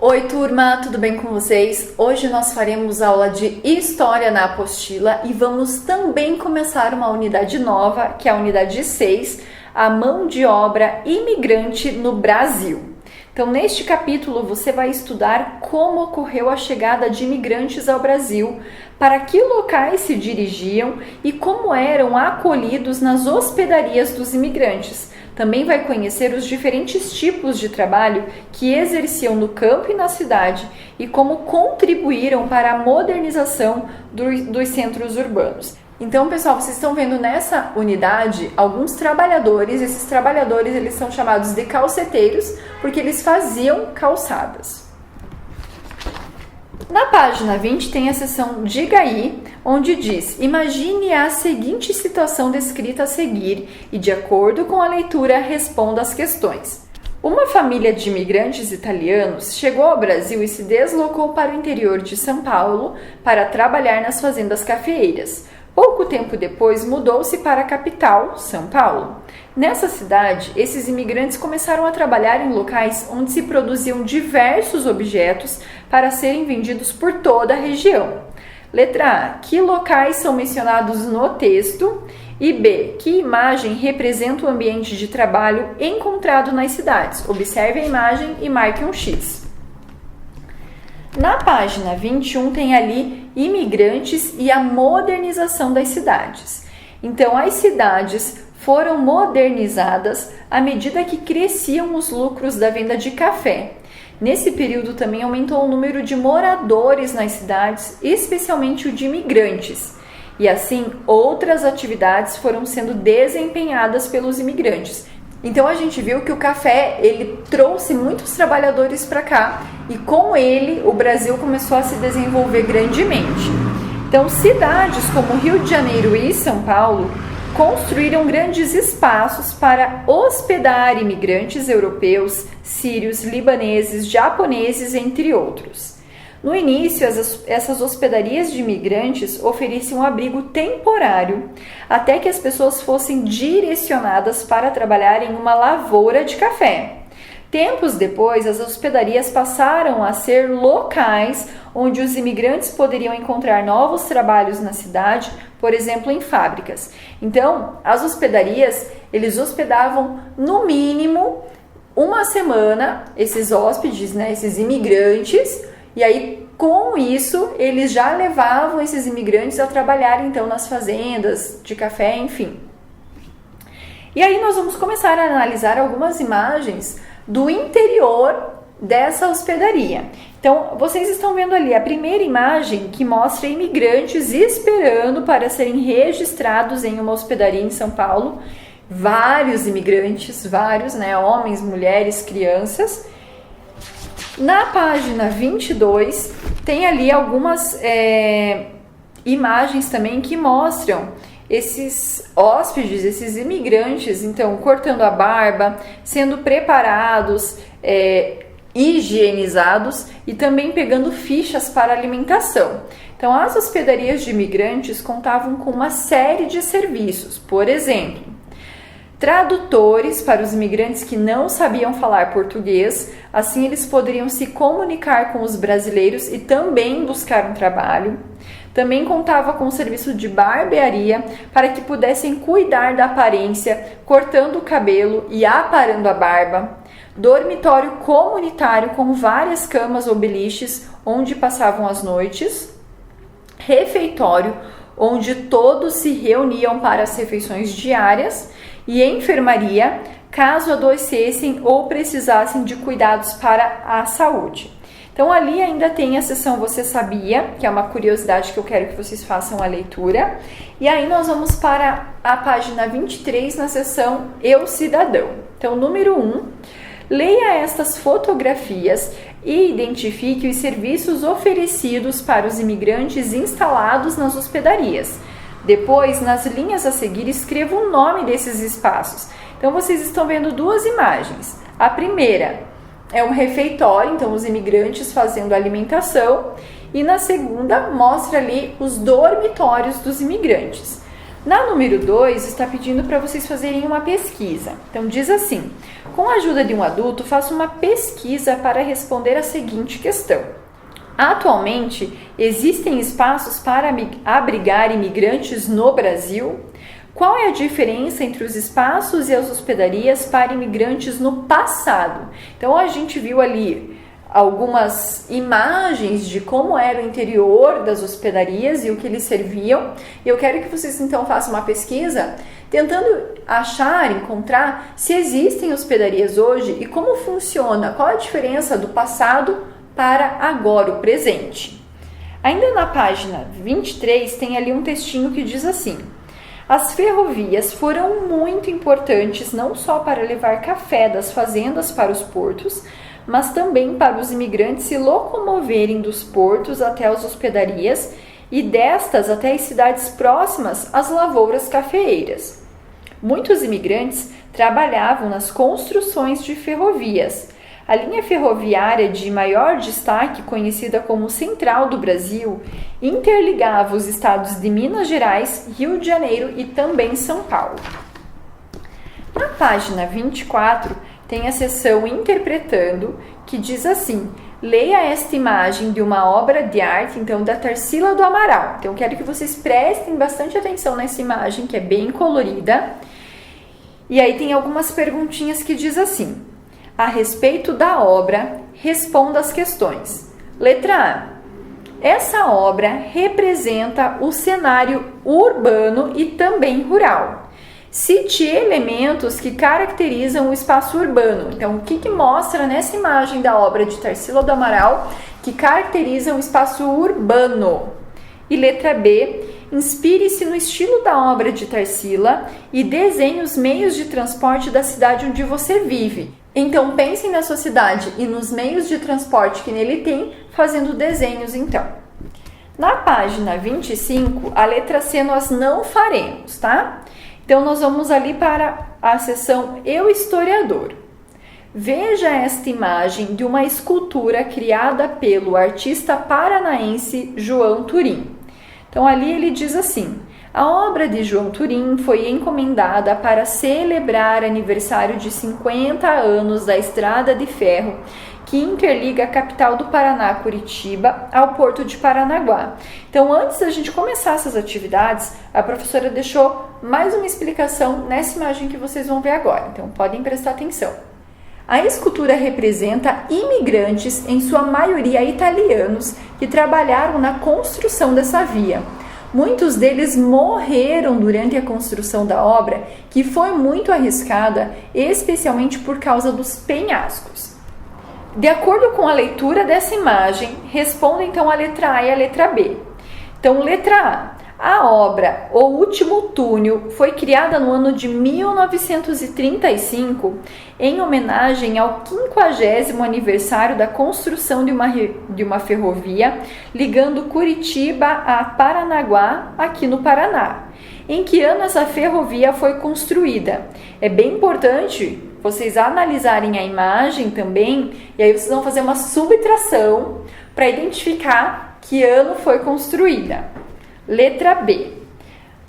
Oi turma, tudo bem com vocês? Hoje nós faremos aula de História na Apostila e vamos também começar uma unidade nova, que é a unidade 6, a mão de obra imigrante no Brasil. Então, neste capítulo, você vai estudar como ocorreu a chegada de imigrantes ao Brasil, para que locais se dirigiam e como eram acolhidos nas hospedarias dos imigrantes. Também vai conhecer os diferentes tipos de trabalho que exerciam no campo e na cidade e como contribuíram para a modernização dos centros urbanos. Então, pessoal, vocês estão vendo nessa unidade alguns trabalhadores. Esses trabalhadores eles são chamados de calceteiros porque eles faziam calçadas. Na página 20 tem a seção Diga aí, onde diz: imagine a seguinte situação descrita a seguir e, de acordo com a leitura, responda as questões. Uma família de imigrantes italianos chegou ao Brasil e se deslocou para o interior de São Paulo para trabalhar nas fazendas cafeeiras. Pouco tempo depois, mudou-se para a capital, São Paulo. Nessa cidade, esses imigrantes começaram a trabalhar em locais onde se produziam diversos objetos para serem vendidos por toda a região. Letra A. Que locais são mencionados no texto? E B. Que imagem representa o ambiente de trabalho encontrado nas cidades? Observe a imagem e marque um X. Na página 21 tem ali imigrantes e a modernização das cidades. Então, as cidades foram modernizadas à medida que cresciam os lucros da venda de café. Nesse período também aumentou o número de moradores nas cidades, especialmente o de imigrantes. E assim, outras atividades foram sendo desempenhadas pelos imigrantes. Então a gente viu que o café ele trouxe muitos trabalhadores para cá e com ele o Brasil começou a se desenvolver grandemente. Então cidades como Rio de Janeiro e São Paulo construíram grandes espaços para hospedar imigrantes europeus, sírios, libaneses, japoneses, entre outros. No início, essas hospedarias de imigrantes ofereciam um abrigo temporário, até que as pessoas fossem direcionadas para trabalhar em uma lavoura de café. Tempos depois, as hospedarias passaram a ser locais onde os imigrantes poderiam encontrar novos trabalhos na cidade, por exemplo, em fábricas. Então, as hospedarias, eles hospedavam no mínimo uma semana esses hóspedes, esses imigrantes. E aí, com isso, eles já levavam esses imigrantes a trabalhar, então, nas fazendas de café, enfim. E aí, nós vamos começar a analisar algumas imagens do interior dessa hospedaria. Então, vocês estão vendo ali a primeira imagem que mostra imigrantes esperando para serem registrados em uma hospedaria em São Paulo. Vários imigrantes, homens, mulheres, crianças. Na página 22, tem ali algumas imagens também que mostram esses hóspedes, esses imigrantes, então, cortando a barba, sendo preparados, higienizados e também pegando fichas para alimentação. Então, as hospedarias de imigrantes contavam com uma série de serviços, por exemplo, tradutores para os imigrantes que não sabiam falar português, assim eles poderiam se comunicar com os brasileiros e também buscar um trabalho. Também contava com o serviço de barbearia para que pudessem cuidar da aparência, cortando o cabelo e aparando a barba. Dormitório comunitário com várias camas ou beliches onde passavam as noites. Refeitório, onde todos se reuniam para as refeições diárias. E enfermaria, caso adoecessem ou precisassem de cuidados para a saúde. Então, ali ainda tem a seção Você Sabia, que é uma curiosidade que eu quero que vocês façam a leitura. E aí nós vamos para a página 23, na seção Eu Cidadão. Então, número 1, leia estas fotografias e identifique os serviços oferecidos para os imigrantes instalados nas hospedarias. Depois, nas linhas a seguir, escreva o nome desses espaços. Então, vocês estão vendo duas imagens. A primeira é um refeitório, então os imigrantes fazendo alimentação. E na segunda, mostra ali os dormitórios dos imigrantes. Na número 2, está pedindo para vocês fazerem uma pesquisa. Então, diz assim: com a ajuda de um adulto, faça uma pesquisa para responder a seguinte questão. Atualmente, existem espaços para abrigar imigrantes no Brasil? Qual é a diferença entre os espaços e as hospedarias para imigrantes no passado? Então, a gente viu ali algumas imagens de como era o interior das hospedarias e o que eles serviam. E eu quero que vocês então façam uma pesquisa tentando encontrar se existem hospedarias hoje e como funciona, qual a diferença do passado para agora, o presente. Ainda na página 23 tem ali um textinho que diz assim: as ferrovias foram muito importantes não só para levar café das fazendas para os portos, mas também para os imigrantes se locomoverem dos portos até as hospedarias e destas até as cidades próximas às lavouras cafeeiras. Muitos imigrantes trabalhavam nas construções de ferrovias. A linha ferroviária de maior destaque, conhecida como Central do Brasil, interligava os estados de Minas Gerais, Rio de Janeiro e também São Paulo. Na página 24, tem a seção Interpretando, que diz assim: leia esta imagem de uma obra de arte, então, da Tarsila do Amaral. Então, eu quero que vocês prestem bastante atenção nessa imagem, que é bem colorida. E aí tem algumas perguntinhas que diz assim: a respeito da obra, responda as questões. Letra A. Essa obra representa o cenário urbano e também rural. Cite elementos que caracterizam o espaço urbano. Então, o que mostra nessa imagem da obra de Tarsila do Amaral que caracteriza o espaço urbano? E letra B, inspire-se no estilo da obra de Tarsila e desenhe os meios de transporte da cidade onde você vive. Então, pensem na sua cidade e nos meios de transporte que nele tem, fazendo desenhos, então. Na página 25, a letra C nós não faremos, tá? Então, nós vamos ali para a seção Eu Historiador. Veja esta imagem de uma escultura criada pelo artista paranaense João Turim. Então, ali ele diz assim: a obra de João Turim foi encomendada para celebrar aniversário de 50 anos da Estrada de Ferro que interliga a capital do Paraná, Curitiba, ao porto de Paranaguá. Então, antes da gente começar essas atividades, a professora deixou mais uma explicação nessa imagem que vocês vão ver agora. Então, podem prestar atenção. A escultura representa imigrantes, em sua maioria italianos, que trabalharam na construção dessa via. Muitos deles morreram durante a construção da obra, que foi muito arriscada, especialmente por causa dos penhascos. De acordo com a leitura dessa imagem, responda então a letra A e a letra B. Então, letra A. A obra O Último Túnel foi criada no ano de 1935 em homenagem ao 50º aniversário da construção de uma ferrovia ligando Curitiba a Paranaguá, aqui no Paraná. Em que ano essa ferrovia foi construída? É bem importante vocês analisarem a imagem também, e aí vocês vão fazer uma subtração para identificar que ano foi construída. Letra B.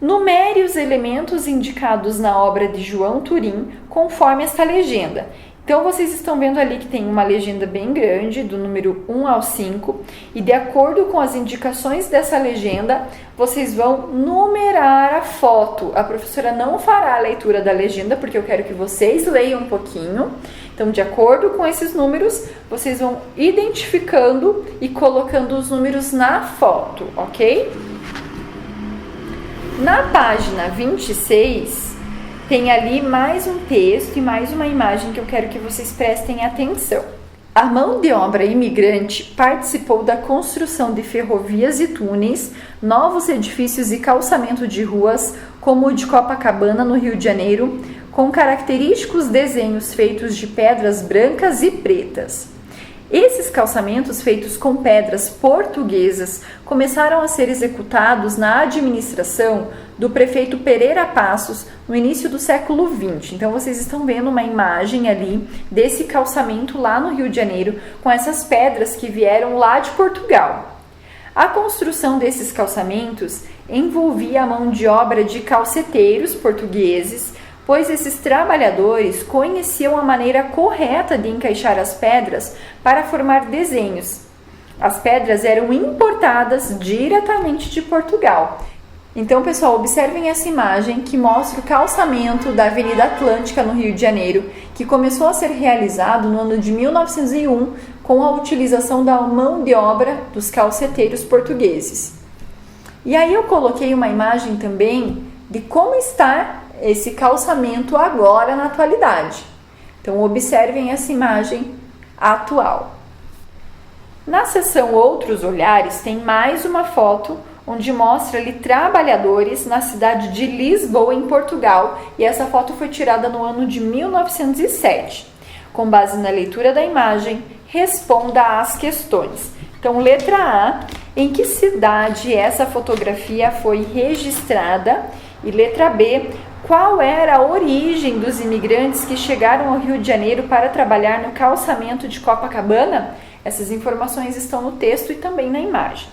Numere os elementos indicados na obra de João Turim conforme esta legenda. Então, vocês estão vendo ali que tem uma legenda bem grande, do número 1 ao 5, e de acordo com as indicações dessa legenda, vocês vão numerar a foto. A professora não fará a leitura da legenda, porque eu quero que vocês leiam um pouquinho. Então, de acordo com esses números, vocês vão identificando e colocando os números na foto, ok? Na página 26, tem ali mais um texto e mais uma imagem que eu quero que vocês prestem atenção. A mão de obra imigrante participou da construção de ferrovias e túneis, novos edifícios e calçamento de ruas, como o de Copacabana, no Rio de Janeiro, com característicos desenhos feitos de pedras brancas e pretas. Esses calçamentos feitos com pedras portuguesas começaram a ser executados na administração do prefeito Pereira Passos no início do século XX. Então, vocês estão vendo uma imagem ali desse calçamento lá no Rio de Janeiro com essas pedras que vieram lá de Portugal. A construção desses calçamentos envolvia a mão de obra de calceteiros portugueses, pois esses trabalhadores conheciam a maneira correta de encaixar as pedras para formar desenhos. As pedras eram importadas diretamente de Portugal. Então, pessoal, observem essa imagem que mostra o calçamento da Avenida Atlântica no Rio de Janeiro, que começou a ser realizado no ano de 1901 com a utilização da mão de obra dos calceteiros portugueses. E aí eu coloquei uma imagem também de como está esse calçamento agora na atualidade. Então, observem essa imagem atual. Na seção Outros Olhares tem mais uma foto onde mostra ali trabalhadores na cidade de Lisboa, em Portugal, e essa foto foi tirada no ano de 1907. Com base na leitura da imagem, responda às questões. Então, letra A, em que cidade essa fotografia foi registrada? E letra B, qual era a origem dos imigrantes que chegaram ao Rio de Janeiro para trabalhar no calçamento de Copacabana? Essas informações estão no texto e também na imagem.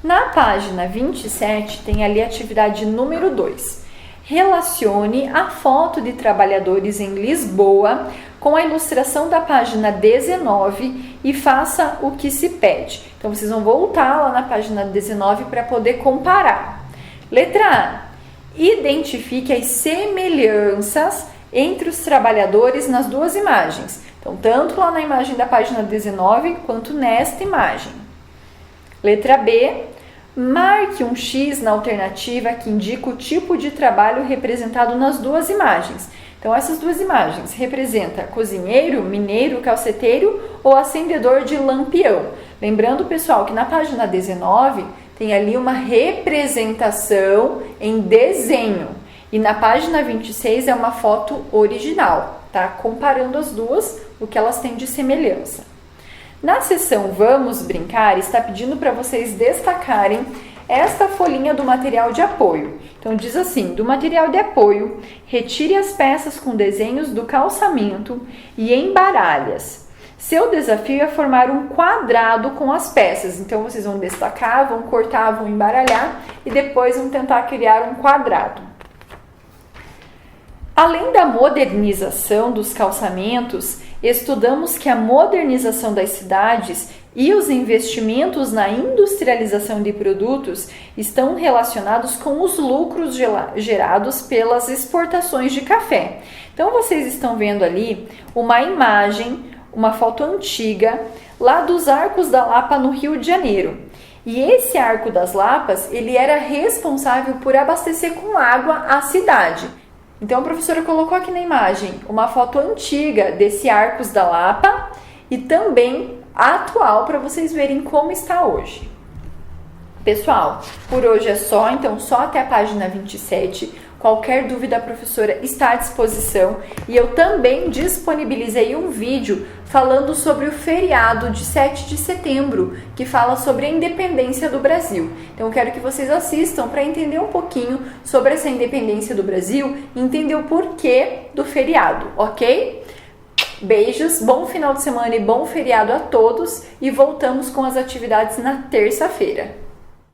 Na página 27 tem ali a atividade número 2. Relacione a foto de trabalhadores em Lisboa com a ilustração da página 19 e faça o que se pede. Então, vocês vão voltar lá na página 19 para poder comparar. Letra A. Identifique as semelhanças entre os trabalhadores nas duas imagens. Então, tanto lá na imagem da página 19 quanto nesta imagem. Letra B. Marque um X na alternativa que indica o tipo de trabalho representado nas duas imagens. Então, essas duas imagens representam cozinheiro, mineiro, calceteiro ou acendedor de lampião. Lembrando, pessoal, que na página 19 tem ali uma representação em desenho. E na página 26 é uma foto original, tá? Comparando as duas, o que elas têm de semelhança. Na seção Vamos Brincar, está pedindo para vocês destacarem esta folhinha do material de apoio. Então, diz assim: do material de apoio, retire as peças com desenhos do calçamento e embaralhe-as. Seu desafio é formar um quadrado com as peças. Então, vocês vão destacar, vão cortar, vão embaralhar e depois vão tentar criar um quadrado. Além da modernização dos calçamentos, estudamos que a modernização das cidades e os investimentos na industrialização de produtos estão relacionados com os lucros gerados pelas exportações de café. Então, vocês estão vendo ali uma imagem, uma foto antiga, lá dos Arcos da Lapa, no Rio de Janeiro. E esse Arco das Lapas, ele era responsável por abastecer com água a cidade. Então, a professora colocou aqui na imagem uma foto antiga desse Arcos da Lapa e também atual para vocês verem como está hoje. Pessoal, por hoje é só, então só até a página 27. Qualquer dúvida, a professora está à disposição e eu também disponibilizei um vídeo falando sobre o feriado de 7 de setembro, que fala sobre a independência do Brasil. Então, eu quero que vocês assistam para entender um pouquinho sobre essa independência do Brasil e entender o porquê do feriado, ok? Beijos, bom final de semana e bom feriado a todos e voltamos com as atividades na terça-feira.